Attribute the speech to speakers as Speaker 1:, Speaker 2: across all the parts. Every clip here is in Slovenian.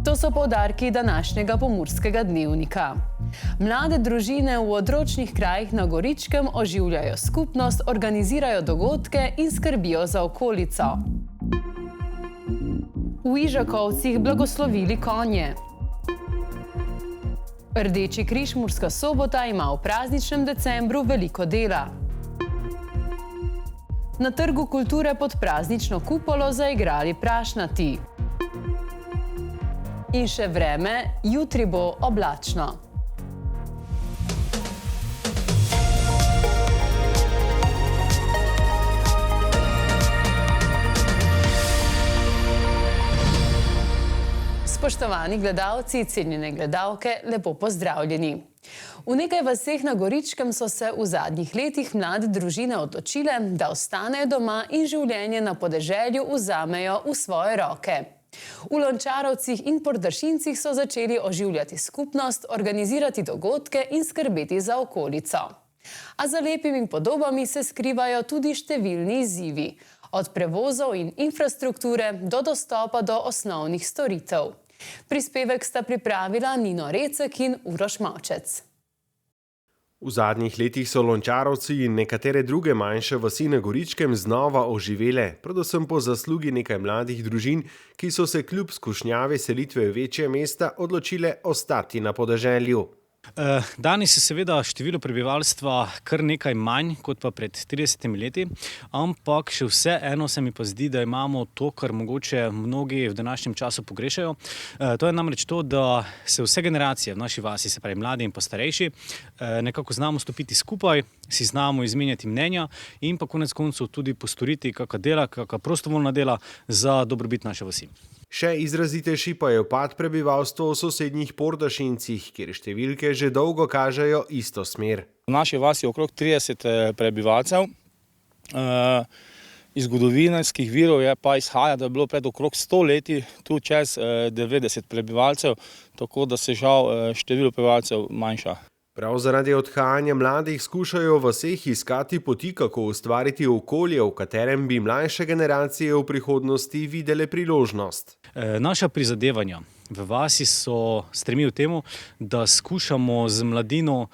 Speaker 1: To so poudarki današnjega Pomurskega dnevnika. Mlade družine v odročnih krajih na Goričkem oživljajo skupnost, organizirajo dogodke in skrbijo za okolico. V Ižakovcih blagoslovili konje. Rdeči križ Murska Sobota ima v prazničnem decembru veliko dela. Na Trgu kulture pod praznično kupolo zaigrali prašnati. In še vreme, jutri bo oblačno. Spoštovani gledalci, cenjene gledalke, lepo pozdravljeni. V nekaj vaseh na Goričkem so se v zadnjih letih mlade družine odločile, da ostanejo doma in življenje na podeželju vzamejo v svoje roke. V Lončarovcih in Podršincih so začeli oživljati skupnost, organizirati dogodke in skrbeti za okolico. A za lepimi podobami se skrivajo tudi številni izzivi, od prevozov in infrastrukture do dostopa do osnovnih storitev. Prispevek sta pripravila Nino Recek in Uroš Mavčec.
Speaker 2: V zadnjih letih so Lončarovci in nekatere druge manjše vasi na Goričkem znova oživele, predvsem po zaslugi nekaj mladih družin, ki so se kljub skušnjavi selitve v večje mesta odločile ostati na podeželju.
Speaker 3: Danes je seveda število prebivalstva kar nekaj manj kot pa pred 30 leti, ampak še vseeno se mi pa zdi, da imamo to, kar mogoče mnogi v današnjem času pogrešajo. To je namreč to, da se vse generacije v naši vasi, se pravi mladi in pa starejši, nekako znamo stopiti skupaj, si znamo izmenjati mnenja in pa konec koncev tudi postoriti kakšna dela, kakšna prostovoljna dela za dobrobit naše vasi.
Speaker 2: Še izrazitejši pa je upad prebivalstva v sosednjih Podršincih, kjer številke že dolgo kažejo isto smer.
Speaker 4: V naši vasi je okrog 30 prebivalcev. Iz zgodovinskih virov je pa izhaja, da je bilo pred okrog 100 leti tu čez 90 prebivalcev, tako da se žal število prebivalcev manjša.
Speaker 2: Prav zaradi odhajanja mladih skušajo v vaseh iskati poti, kako ustvariti okolje, v katerem bi mlajše generacije v prihodnosti videle priložnost.
Speaker 3: Naša prizadevanja v vasi so stremijo temu, da skušamo z mladino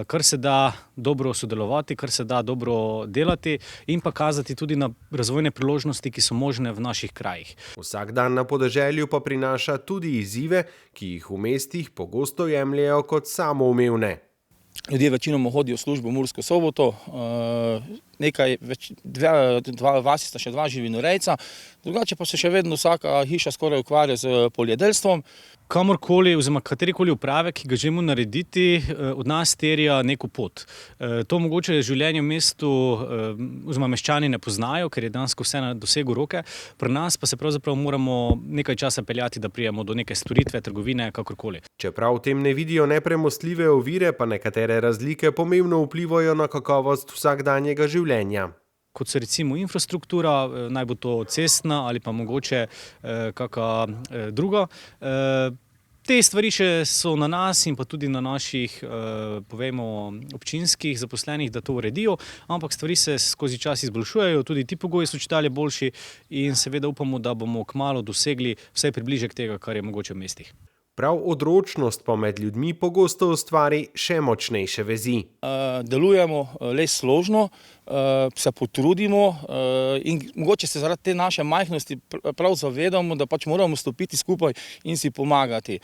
Speaker 3: kar se da dobro sodelovati, kar se da dobro delati in pa kazati tudi na razvojne priložnosti, ki so možne v naših krajih.
Speaker 2: Vsak dan na podeželju pa prinaša tudi izzive, ki jih v mestih pogosto jemljejo kot samoumevne.
Speaker 4: Ljudje večinoma hodijo v službo v Mursko Soboto, dva vasi sta še dva živinorejca, drugače pa se še vedno vsaka hiša skoraj ukvarja z poljedelstvom. Kamorkoli
Speaker 3: oziroma katerikoli upravek, ki ga želimo narediti, od nas terja neko pot. To mogoče življenje v mestu oziroma meščani ne poznajo, ker je dejansko vse na dosegu roke. Pri nas pa se pravzaprav moramo nekaj časa peljati, da prijemo do neke storitve, trgovine, kakorkoli.
Speaker 2: Čeprav v tem ne vidijo nepremostljive ovire, pa nekatere razlike pomembno vplivajo na kakovost vsakdanjega življenja.
Speaker 3: Kot so recimo infrastruktura, naj bo to cestna ali pa mogoče kakšna druga. Te stvari še so na nas in pa tudi na naših, povejmo, občinskih zaposlenih, da to uredijo, ampak stvari se skozi čas izboljšujejo, tudi ti pogoji so čedalje boljši in seveda upamo, da bomo kmalu dosegli vsaj približek tega, kar je mogoče v mestih.
Speaker 2: Prav odročnost pa med ljudmi pogosto ustvari še močnejše vezi.
Speaker 4: Delujemo le složno, se potrudimo in mogoče se zaradi te naše majhnosti prav zavedamo, da pač moramo stopiti skupaj in si pomagati.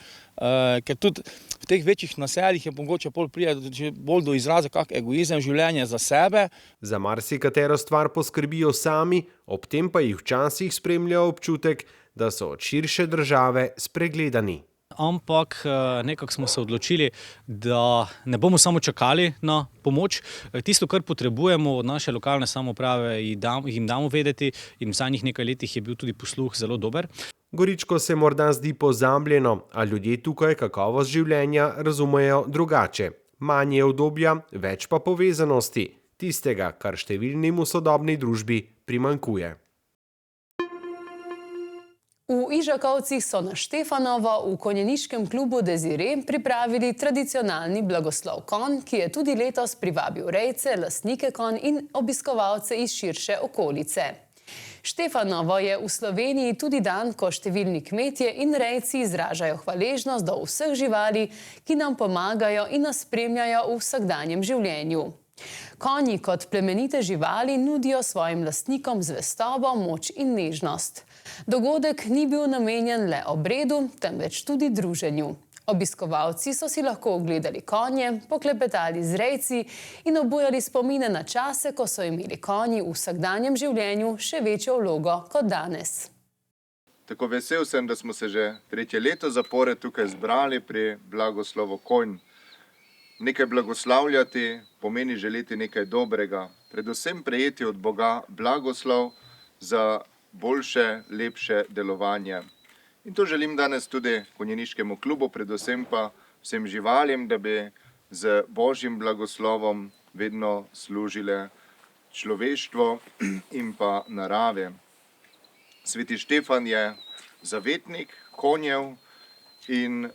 Speaker 4: Ker tudi v teh večjih naseljih je mogoče pride bolj do izraza kak egoizem, življenje za sebe.
Speaker 2: Za marsikatero stvar poskrbijo sami, ob tem pa jih včasih spremlja občutek, da so od širše države spregledani.
Speaker 3: Ampak nekako smo se odločili, da ne bomo samo čakali na pomoč. Tisto, kar potrebujemo od naše lokalne samouprave, jim damo vedeti in v zadnjih nekaj letih je bil tudi posluh zelo dober.
Speaker 2: Goričko se morda zdi pozabljeno, a ljudje tukaj kakovost življenja razumejo drugače. Manj je udobja, več pa povezanosti, tistega, kar številnim v sodobni družbi primanjkuje.
Speaker 1: V Ižakovcih so na Štefanovo v konjeniškem klubu Desire pripravili tradicionalni blagoslov konj, ki je tudi letos privabil rejce, lastnike konj in obiskovalce iz širše okolice. Štefanovo je v Sloveniji tudi dan, ko številni kmetje in rejci izražajo hvaležnost do vseh živali, ki nam pomagajo in nas spremljajo v vsakdanjem življenju. Konji kot plemenite živali nudijo svojim lastnikom zvestobo, moč in nežnost. Dogodek ni bil namenjen le obredu, temveč tudi druženju. Obiskovalci so si lahko ogledali konje, poklepetali z rejci in obujali spomine na čase, ko so imeli konji v vsakdanjem življenju še večjo vlogo kot danes.
Speaker 5: Tako vesel sem, da smo se že 3. leto zapored tukaj zbrali pri blagoslovu konj. Nekaj blagoslavljati pomeni želeti nekaj dobrega, predvsem prejeti od Boga blagoslov za boljše, lepše delovanje. In to želim danes tudi konjeniškemu klubu, predvsem pa vsem živalim, da bi z Božjim blagoslovom vedno služile človeštvo in pa narave. Sveti Štefan je zavetnik konjev in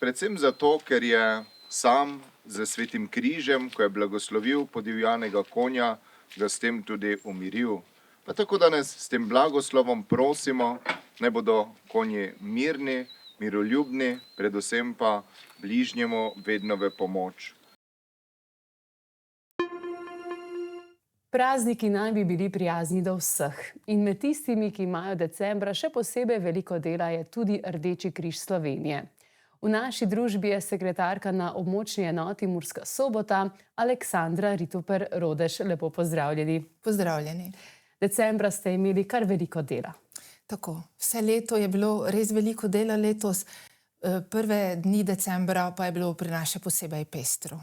Speaker 5: predvsem zato, ker je sam z svetim križem, ko je blagoslovil podivjanega konja, ga s tem tudi umiril. Pa tako danes s tem blagoslovom prosimo, naj bodo konji mirni, miroljubni, predvsem pa bližnjemu vedno v pomoč.
Speaker 1: Prazniki naj bi bili prijazni do vseh. In med tistimi, ki imajo decembra še posebej veliko dela, je tudi Rdeči križ Slovenije. V naši družbi je sekretarka na območni enoti Murska Sobota, Aleksandra Rituper-Rodeš. Lepo pozdravljeni.
Speaker 6: Pozdravljeni.
Speaker 1: Decembra ste imeli kar veliko dela.
Speaker 6: Tako, vse leto je bilo res veliko dela letos, prve dni decembra pa je bilo pri nas še posebej pestro.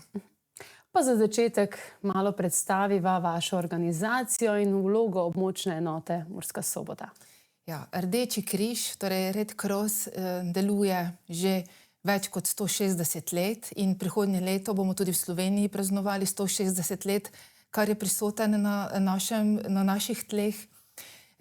Speaker 1: Pa za začetek malo predstaviva vašo organizacijo in vlogo območne enote Murska Sobota.
Speaker 6: Ja, Rdeči križ, torej Red Cross, deluje že več kot 160 let in prihodnje leto bomo tudi v Sloveniji praznovali 160 let, kar je prisoten na naših tleh.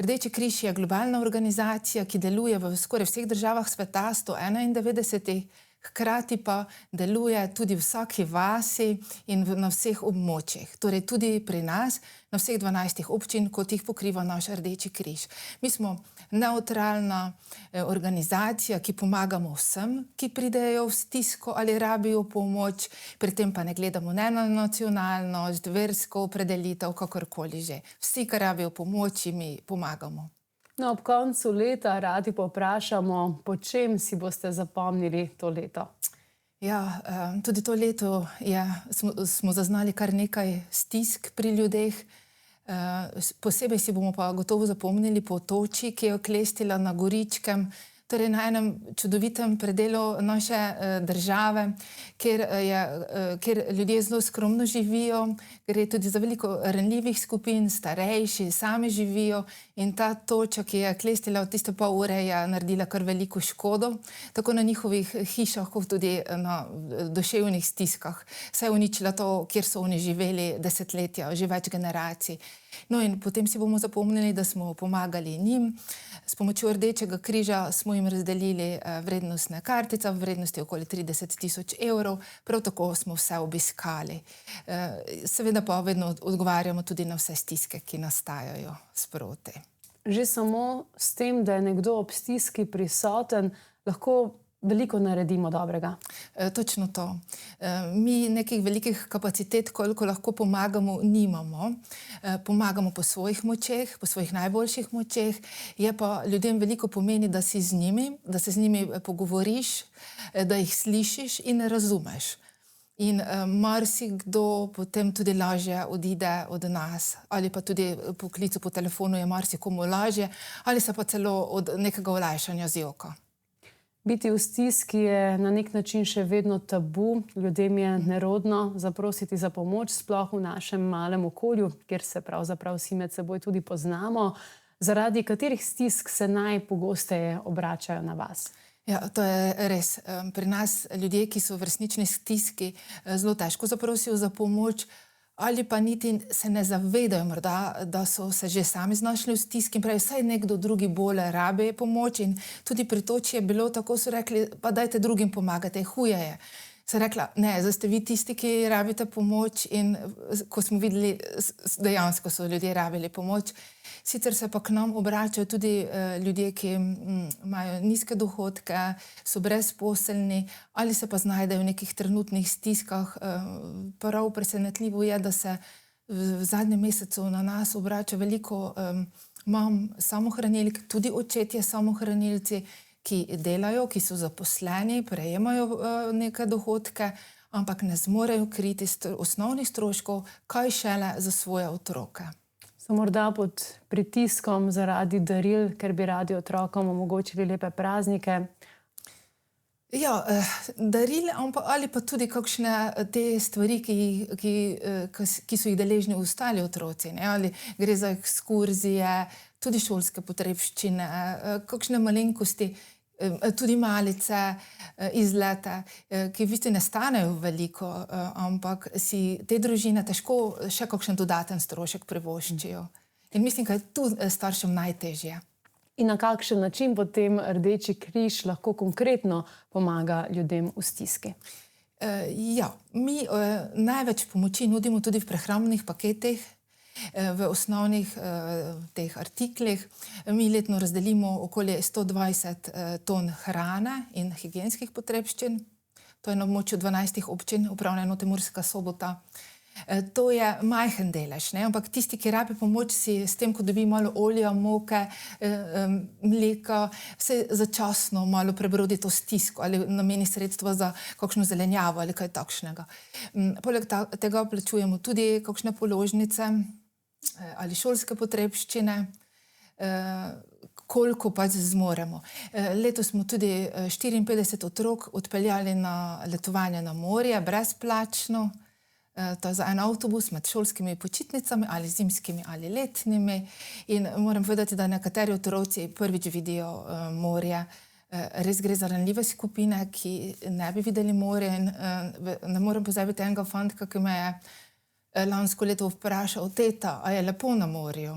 Speaker 6: Rdeči križ je globalna organizacija, ki deluje v skoraj vseh državah sveta, 191, hkrati pa deluje tudi v vsaki vasi in na vseh območjih. Torej tudi pri nas, na vseh 12 občin, kot jih pokriva naš Rdeči križ. Mi smo nevtralna organizacija, ki pomagamo vsem, ki pridejo v stisko ali rabijo pomoč, pri tem pa ne gledamo ne na nacionalnost, versko opredelitev, kakorkoli že. Vsi, ki rabijo pomoč, mi pomagamo.
Speaker 1: No, ob koncu leta radi povprašamo, po čem si boste zapomnili to leto?
Speaker 6: Ja, tudi to leto smo zaznali kar nekaj stisk pri ljudeh. Posebej si bomo pa gotovo zapomnili po toči, ki je oklestila na Goričkem, torej na enem čudovitem predelu naše države, kjer ljudje zelo skromno živijo, gre tudi za veliko ranljivih skupin, starejši, sami živijo in ta toča, ki je klestila od tiste pol ure, je naredila kar veliko škodo, tako na njihovih hišah, kot tudi na duševnih stiskah. Saj je uničila to, kjer so oni živeli desetletja, že več generacij. No in potem si bomo zapomnili, da smo pomagali njim. S pomočjo Rdečega križa smo jim razdelili vrednostne kartice v vrednosti okoli 30 000 evrov, prav tako smo vse obiskali. Seveda pa vedno odgovarjamo tudi na vse stiske, ki nastajajo sproti.
Speaker 1: Že samo s tem, da je nekdo ob stiski prisoten, lahko veliko naredimo dobrega.
Speaker 6: Točno to. Mi nekih velikih kapacitet, koliko lahko pomagamo, nimamo. Pomagamo po svojih močeh, po svojih najboljših močeh. Je pa ljudem veliko pomeni, da si z njimi, da se z njimi pogovoriš, da jih slišiš in razumeš. In marsikdo potem tudi lažje odide od nas, ali pa tudi po klicu po telefonu je marsikomu lažje, ali se pa celo od nekega olajšanja zjoka.
Speaker 1: Biti v stiski je na nek način še vedno tabu, ljudem je nerodno zaprositi za pomoč, sploh v našem malem okolju, kjer se pravzaprav vsi med seboj tudi poznamo. Zaradi katerih stisk se najpogosteje obračajo na vas?
Speaker 6: Ja, to je res. Pri nas ljudje, ki so v resnični stiski, zelo težko zaprosijo za pomoč, ali pa niti se ne zavedajo morda, da so se že sami znašli v stiski in pravi, saj nekdo drugi bolj rabi pomoč. In tudi pri toči je bilo tako, so rekli, pa dajte drugim pomagati, huje je. sem rekla, ne, zdaj ste vi tisti, ki rabite pomoč in ko smo videli, dejansko so ljudje rabili pomoč. Sicer se pa k nam obračajo tudi ljudje, ki imajo nizke dohodke, so brezposelni ali se pa znajdejo v nekih trenutnih stiskah. Prav presenetljivo je, da se v zadnjem mesecu na nas obrača veliko mam samohranilk, tudi očetje samohranilci, ki delajo, ki so zaposleni, prejemajo neke dohodke, ampak ne zmorejo kriti osnovnih stroškov, kaj šele za svoje otroke.
Speaker 1: So morda pod pritiskom zaradi daril, ker bi radi otrokom omogočili lepe praznike?
Speaker 6: Ja, daril, ali pa tudi kakšne te stvari, ki so jih deležni ostali otroci. Ne? Ali gre za ekskurzije, tudi šolske potrebščine, kakšne malenkosti, tudi malice, izlete, ki v bistvu ne stanejo veliko, ampak si te družine težko še kakšen dodaten strošek privoščijo. In mislim, da je tu staršem najtežje.
Speaker 1: In na kakšen način potem Rdeči križ lahko konkretno pomaga ljudem v stiski?
Speaker 6: Ja, mi največ pomoči nudimo tudi v prehrambnih paketih, v osnovnih teh artiklih. Mi letno razdelimo okoli 120 ton hrane in higienskih potrebščin. To je na območju 12 občin, upravne enote Murska Sobota. To je majhen delež, ne? Ampak tisti, ki rabi pomoč, si s tem, ko dobi malo olja, moke, mleka, se začasno malo prebrodi to stisko ali nameni sredstva za kakšno zelenjavo ali kaj takšnega. Poleg tega plačujemo tudi kakšne položnice ali šolske potrebščine, koliko pač zmoremo. Letos smo tudi 54 otrok odpeljali na letovanje na morje brezplačno. To je za en avtobus med šolskimi počitnicami ali zimskimi ali letnimi. In moram povedati, da nekateri otroci prvič vidijo morje. Res gre za ranljive skupine, ki ne bi videli morje. In ne morem pozabiti enega fantka, ki me je lansko leto vprašal, teta, a je lepo na morju?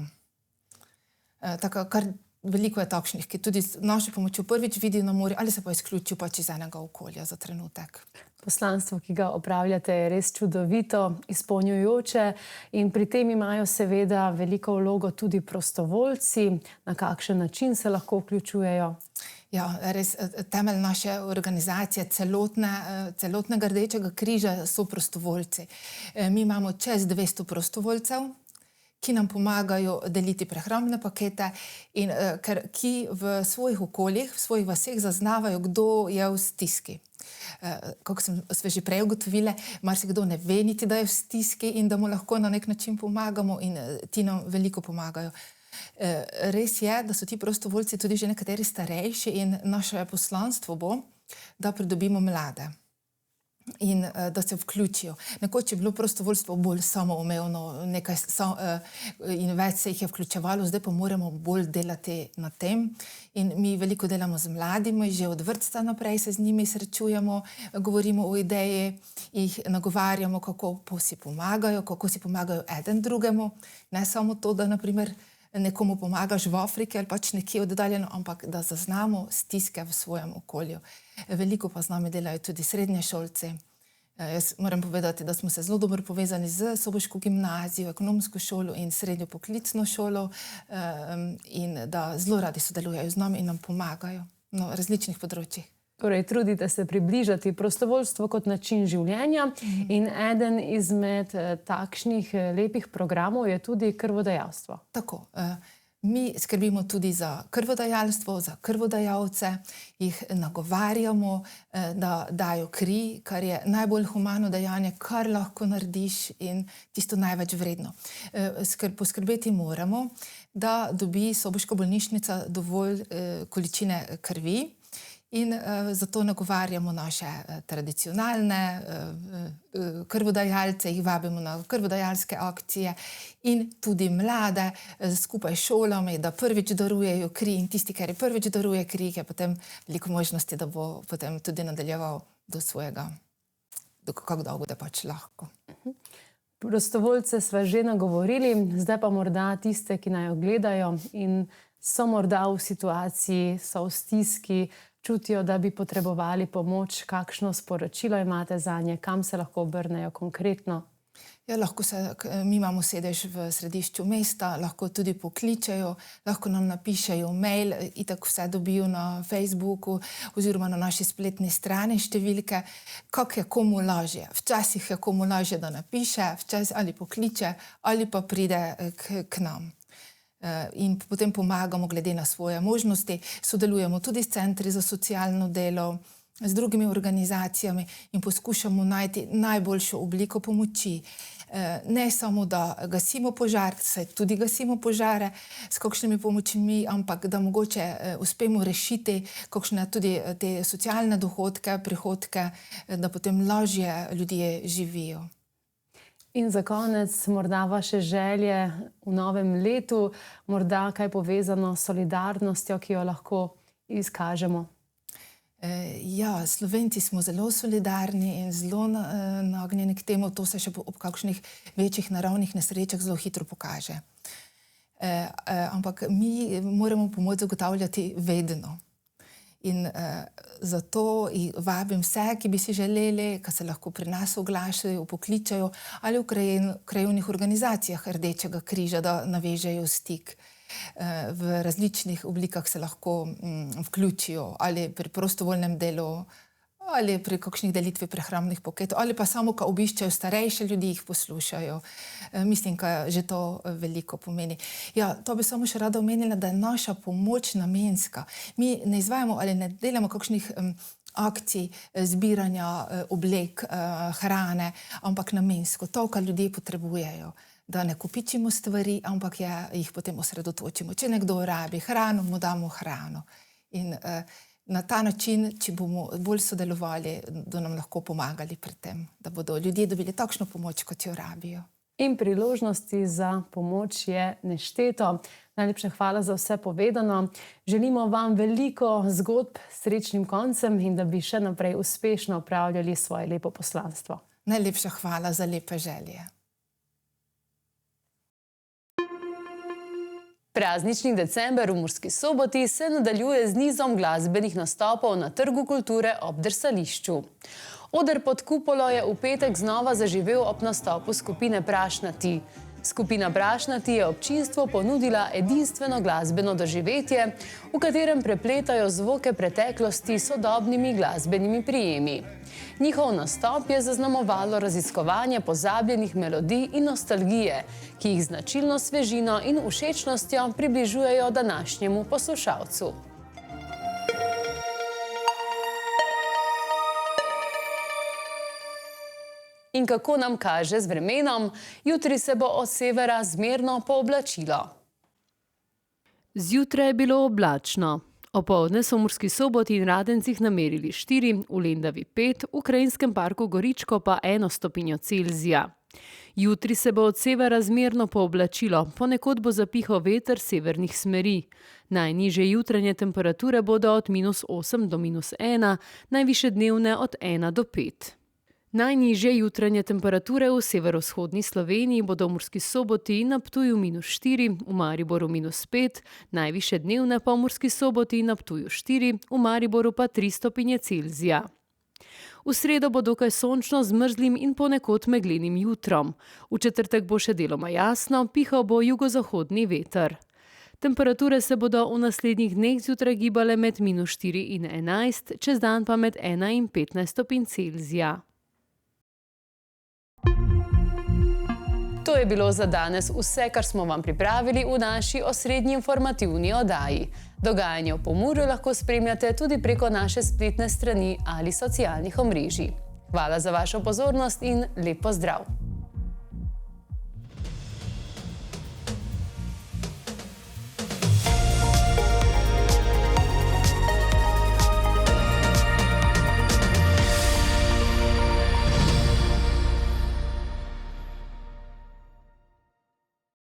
Speaker 6: Tako, kar veliko je takšnih, ki tudi z našo pomočjo prvič vidijo na morju ali se pa izključijo pač iz enega okolja za trenutek.
Speaker 1: Poslanstvo, ki ga opravljate, je res čudovito, izpolnjujoče in pri tem imajo seveda veliko vlogo tudi prostovoljci. Na kakšen način se lahko vključujejo?
Speaker 6: Ja, res temelj naše organizacije, celotnega Rdečega križa so prostovoljci. Mi imamo čez 200 prostovoljcev, ki nam pomagajo deliti prehrambne pakete in ki v svojih okoljih, v svojih vaseh zaznavajo, kdo je v stiski. Kako smo že prej ugotovili, marsikdo ne ve niti, da je v stiski in da mu lahko na nek način pomagamo in ti nam veliko pomagajo. Res je, da so ti prostovoljci tudi že nekateri starejši in naše poslanstvo bo, da pridobimo mlade in da se vključijo. Nekoč je bilo prostovoljstvo bolj samoumevno in več se jih je vključevalo, zdaj pa moramo bolj delati na tem. In mi veliko delamo z mladimi, že od vrtca naprej se z njimi srečujemo, govorimo o ideji, jih nagovarjamo, kako si pomagajo eden drugemu. Ne samo to, da naprimer nekomu pomagaš v Afriki ali pač nekje oddaljeno, ampak da zaznamo stiske v svojem okolju. Veliko pa z nami delajo tudi srednješolci. Jaz moram povedati, da smo se zelo dobro povezani z Soboško gimnazijo, ekonomsko šolo in srednjo poklicno šolo in da zelo radi sodelujejo z nami in nam pomagajo na različnih področjih.
Speaker 1: Torej, trudite se približati prostovoljstvo kot način življenja in eden izmed takšnih lepih programov je tudi krvodajalstvo.
Speaker 6: Tako. Mi skrbimo tudi za krvodajalstvo, za krvodajalce, jih nagovarjamo, da dajo kri, kar je najbolj humano dejanje, kar lahko narediš in tisto največ vredno. Poskrbeti moramo, da dobi Soboška bolnišnica dovolj količine krvi in zato nagovarjamo naše tradicionalne krvodajalce, jih vabimo na krvodajalske akcije in tudi mlade skupaj s šolami, da prvič darujejo kri in tisti, ki prvič daruje kri, je potem veliko možnosti, da bo potem tudi nadaljeval do svojega, kako dolgo, da pač lahko.
Speaker 1: Prostovoljce sva že nagovorili, zdaj pa morda tiste, ki naj jo gledajo in so morda v situaciji, so v stiski, čutijo, da bi potrebovali pomoč, kakšno sporočilo imate zanje, kam se lahko obrnejo konkretno?
Speaker 6: Ja, mi imamo sedež v središču mesta, lahko tudi pokličejo, lahko nam napišejo mail, itak vse dobijo na Facebooku oziroma na naši spletni strani številke, kako je komu lažje. Včasih je komu lažje, da napiše, včasih ali pokliče, ali pa pride k nam. In potem pomagamo glede na svoje možnosti. Sodelujemo tudi s centri za socialno delo, z drugimi organizacijami in poskušamo najti najboljšo obliko pomoči. Ne samo, da gasimo požar, saj tudi gasimo požare s kakšnimi pomočmi, ampak da mogoče uspemo rešiti kakšne tudi te socialne dohodke, prihodke, da potem lažje ljudje živijo.
Speaker 1: In za konec morda vaše želje v novem letu, morda kaj povezano s solidarnostjo, ki jo lahko izkažemo.
Speaker 6: Ja, Slovenci smo zelo solidarni in zelo nagnjeni k temu, to se še ob kakšnih večjih naravnih nesrečah zelo hitro pokaže. Ampak mi moramo pomoč zagotavljati vedno. In zato vabim vse, ki bi si želeli, ki se lahko pri nas oglašajo, pokličajo ali v krajevnih organizacijah Rdečega križa, da navežejo stik. V različnih oblikah se lahko vključijo, ali pri prostovoljnem delu, ali pri kakšnih delitvi prehrambnih paketov, ali pa samo, ko obiščajo starejše ljudi, jih poslušajo. Mislim, da že to veliko pomeni. Ja, to bi samo še rada omenila, da je naša pomoč namenska. Mi ne izvajamo ali ne delamo kakšnih akcij zbiranja oblek, hrane, ampak namensko. To, kar ljudje potrebujejo. Da ne kopičimo stvari, ampak jih potem osredotočimo. Če nekdo rabi hrano, mu damo hrano. In na ta način, če bomo bolj sodelovali, da nam lahko pomagali pri tem, da bodo ljudje dobili takšno pomoč, kot jo rabijo.
Speaker 1: In priložnosti za pomoč je nešteto. Najlepša hvala za vse povedano. Želimo vam veliko zgodb s srečnim koncem in da bi še naprej uspešno opravljali svoje lepo poslanstvo.
Speaker 6: Najlepša hvala za lepe želje.
Speaker 1: Praznični december v Murski Soboti se nadaljuje z nizom glasbenih nastopov na Trgu kulture ob drsališču. Oder pod kupolo je v petek znova zaživel ob nastopu skupine Prašnati. Skupina Prašnati je občinstvu ponudila edinstveno glasbeno doživetje, v katerem prepletajo zvoke preteklosti s sodobnimi glasbenimi prijemi. Njihov nastop je zaznamovalo raziskovanje pozabljenih melodij in nostalgije, ki jih značilno svežino in všečnostjo približujejo današnjemu poslušalcu. In kako nam kaže z vremenom, jutri se bo od severa zmerno pooblačilo. Zjutraj je bilo oblačno. Opoldne so v Murski Soboti in Radencih namerili 4, v Lendavi 5, v Krajinskem parku Goričko pa 1 stopinjo Celzija. Jutri se bo od severa zmerno pooblačilo, ponekod bo zapihal veter severnih smeri. Najnižje jutranje temperature bodo od -8 do -1, najvišje dnevne od 1 do 5. Najnižje jutranje temperature v severovzhodni Sloveniji bodo v Murski Soboti in na Ptuju -4, v Mariboru -5, najvišje dnevne pa v Murski Soboti in na Ptuju 4, v Mariboru pa 3 stopinje Celzija. V sredo bo dokaj sončno z mrzlim in ponekod meglenim jutrom. V četrtek bo še deloma jasno, pihal bo jugozahodni veter. Temperature se bodo v naslednjih dneh zjutraj gibale med -4 in 11, čez dan pa med 1 in 15 stopinj Celzija. To je bilo za danes vse, kar smo vam pripravili v naši osrednji informativni oddaji. Dogajanje v Pomurju lahko spremljate tudi preko naše spletne strani ali socialnih omrežij. Hvala za vašo pozornost in lep pozdrav!